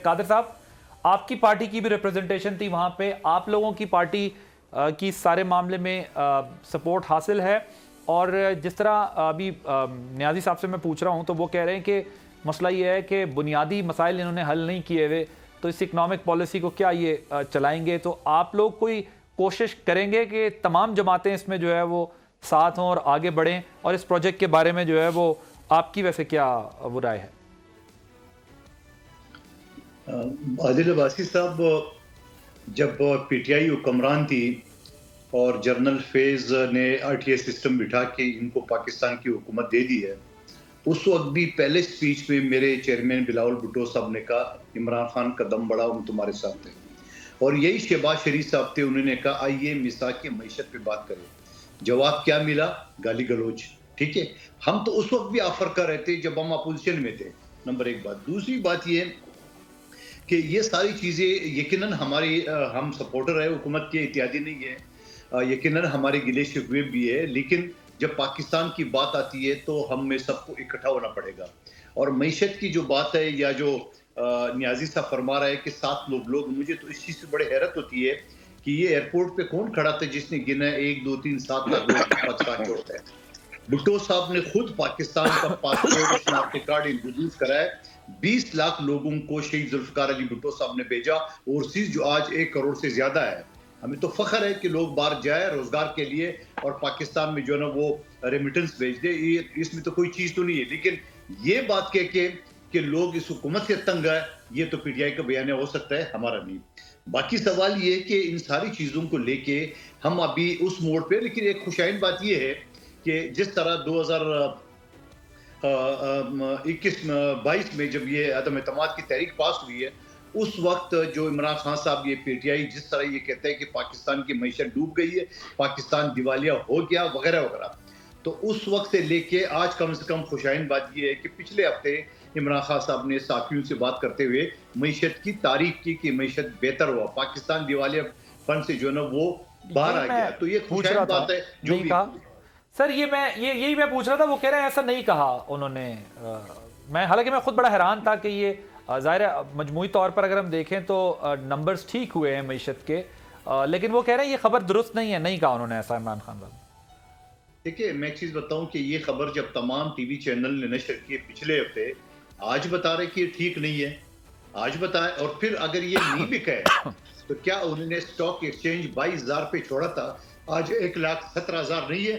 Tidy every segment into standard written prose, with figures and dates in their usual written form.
قادر صاحب, آپ کی پارٹی کی بھی ریپرزنٹیشن تھی وہاں پہ, آپ لوگوں کی پارٹی کی سارے معاملے میں سپورٹ حاصل ہے, اور جس طرح ابھی نیازی صاحب سے میں پوچھ رہا ہوں تو وہ کہہ رہے ہیں کہ مسئلہ یہ ہے کہ بنیادی مسائل انہوں نے حل نہیں کیے ہوئے, تو اس اکنامک پالیسی کو کیا یہ چلائیں گے؟ تو آپ لوگ کوئی کوشش کریں گے کہ تمام جماعتیں اس میں جو ہے وہ ساتھ ہوں اور آگے بڑھیں, اور اس پروجیکٹ کے بارے میں جو ہے وہ آپ کی ویسے کیا وہ رائے ہے؟ عادل عباسی صاحب, جب پی ٹی آئی حکمران تھی اور جنرل فیض نے آر ٹی آئی سسٹم بٹھا کے ان کو پاکستان کی حکومت دے دی ہے, اس وقت بھی پہلے سپیچ میں میرے چیئرمین بلاول بھٹو صاحب نے کہا عمران خان قدم بڑھا ہم تمہارے ساتھ ہیں, اور یہی شہباز شریف صاحب تھے, انہوں نے کہا آئیے مساق معیشت پہ بات کریں. جواب کیا ملا؟ گالی گلوچ. ٹھیک ہے, ہم تو اس وقت بھی آفر کر رہے تھے جب ہم اپوزیشن میں تھے. نمبر ایک بات. دوسری بات یہ کہ یہ ساری چیزیں یقیناً ہماری, ہم سپورٹر ہے حکومت کے, اتحادی نہیں ہے, یقیناً ہمارے گلے شکوے بھی ہے, لیکن جب پاکستان کی بات آتی ہے تو ہم میں سب کو اکٹھا ہونا پڑے گا. اور معیشت کی جو بات ہے, یا جو نیازی صاحب فرما رہا ہے کہ 7 لوگ, مجھے تو اس چیز سے بڑے حیرت ہوتی ہے کہ یہ ایئرپورٹ پہ کون کھڑا تھا جس نے گنا 1 2 3 7 کا لوگ پاکستان چھوڑتا ہے؟ بھٹو صاحب نے خود پاکستان کا پاسپورٹ شناختی کارڈ انٹروڈیوس کرا ہے. 20 لاکھ لوگوں کو شہید ذوالفقار علی بھٹو صاحب نے بھیجا, اوورسیز جو آج 1 کروڑ سے زیادہ ہے. ہمیں تو فخر ہے کہ لوگ باہر جائے روزگار کے لیے اور پاکستان میں جو ہے نا وہ ریمیٹنس بھیج دے, اس میں تو کوئی چیز تو نہیں ہے. لیکن یہ بات کہہ کے کہ لوگ اس حکومت سے تنگ ہے, یہ تو پی ٹی آئی کا بیانیہ ہو سکتا ہے, ہمارا نہیں. باقی سوال یہ کہ ان ساری چیزوں کو لے کے ہم ابھی اس موڑ پہ, لیکن ایک خوشائن بات یہ ہے کہ جس طرح 2021-22 میں جب یہ عدم اعتماد کی تحریک پاس ہوئی ہے, اس وقت جو عمران خان صاحب, یہ پی ٹی آئی جس طرح یہ کہتا ہے کہ پاکستان کی معیشت ڈوب گئی ہے, پاکستان دیوالیہ ہو گیا وغیرہ وغیرہ, تو اس وقت سے لے کے آج کم سے کم خوشائن بات یہ ہے کہ پچھلے ہفتے عمران خان صاحب نے صحافیوں سے بات کرتے ہوئے معیشت کی تعریف کی کہ معیشت بہتر ہوا, پاکستان دیوالیہ فنڈ سے جو ہے نا وہ باہر آ گیا. تو یہ خوشائن بات ہے جو بھی. سر یہی میں پوچھ رہا تھا, وہ کہہ رہے ہیں ایسا نہیں کہا انہوں نے. حالانکہ میں خود بڑا حیران تھا کہ یہ ظاہر مجموعی طور پر اگر ہم دیکھیں تو نمبرز ٹھیک ہوئے ہیں معیشت کے, لیکن وہ کہہ رہے ہیں یہ خبر درست نہیں ہے, نہیں کہا انہوں نے ایسا عمران خان صاحب. دیکھیں میں ایک چیز بتاؤں کہ یہ خبر جب تمام ٹی وی چینل نے نشر کی پچھلے ہفتے, آج بتا رہے کہ یہ ٹھیک نہیں ہے, آج بتائے. اور پھر اگر یہ نہیں بکا ہے تو کیا انہوں نے اسٹاک ایکسچینج 22,000 پہ چھوڑا تھا, آج 1,17,000 نہیں ہے؟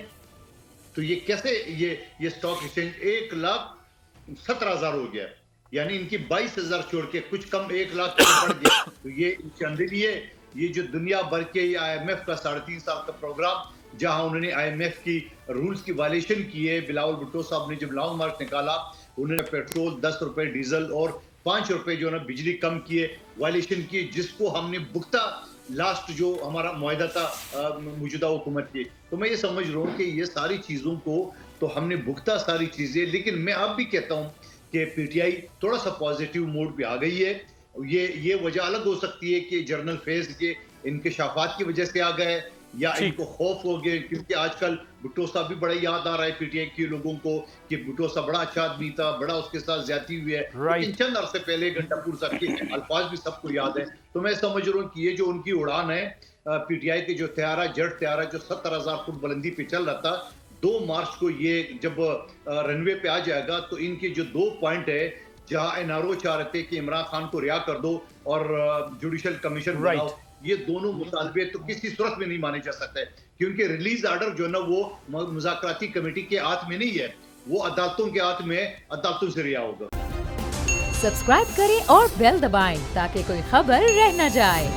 تو یہ کیسے یہ اسٹاک ایکسچینج 1,17,000 ہو گیا, یعنی ان کی 22,000 چھوڑ کے کچھ کم 1 لاکھ بڑھ گیا. تو یہ چاندی لیے یہ جو دنیا بھر کے یہ آئی ایم ایف کا 3.5 سال کا پروگرام, جہاں انہوں نے آئی ایم ایف کی رولز کی وائلیشن کی ہے. بلاول بھٹو صاحب نے جب لانگ مارچ نکالا, انہوں نے پیٹرول 10 روپے, ڈیزل اور 5 روپے جو ہے نا بجلی کم کیے, وائلیشن کی, جس کو ہم نے بھگتا لاسٹ جو ہمارا معاہدہ تھا موجودہ حکومت کی. تو میں یہ سمجھ رہا ہوں کہ یہ ساری چیزوں کو تو ہم نے بھگتا ساری چیزیں, لیکن میں اب بھی کہتا ہوں کہ پی ٹی آئی تھوڑا سا پازیٹیو موڈ پہ آ گئی ہے. یہ وجہ الگ ہو سکتی ہے کہ جنرل فیض کے انکشافات کی وجہ سے آ گئے, یا ان کو خوف ہو گئے, کیونکہ آج کل بھٹو صاحب بھی بڑا یاد آ رہا ہے پی ٹی آئی کے لوگوں کو کہ بھٹو صاحب بڑا اچھا آدمی تھا, بڑا اس کے ساتھ زیادتی ہوئی ہے. لیکن چند عرصے پہلے گھنٹہ پور صاحب کے الفاظ بھی سب کو یاد ہے. تو میں سمجھ رہا ہوں کہ یہ جو ان کی اڑان ہے پی ٹی آئی کے جو طیارہ, جٹ طیارہ جو 70,000 فٹ بلندی پہ چل رہا تھا, 2 مارچ کو یہ جب رن وے پہ آ جائے گا تو ان کے جو 2 پوائنٹ ہے, جہاں این آر او چاہ رہے تھے کہ عمران خان کو رہا کر دو اور جوڈیشل کمیشن بناؤ, یہ دونوں مطالبے تو کسی صورت میں نہیں مانے جا سکتے, کیونکہ ریلیز آرڈر جو ہے نا وہ مذاکراتی کمیٹی کے ہاتھ میں نہیں ہے, وہ عدالتوں کے ہاتھ میں, عدالتوں سے رہا ہوگا. سبسکرائب کریں اور بیل دبائیں تاکہ کوئی خبر رہ نہ جائے.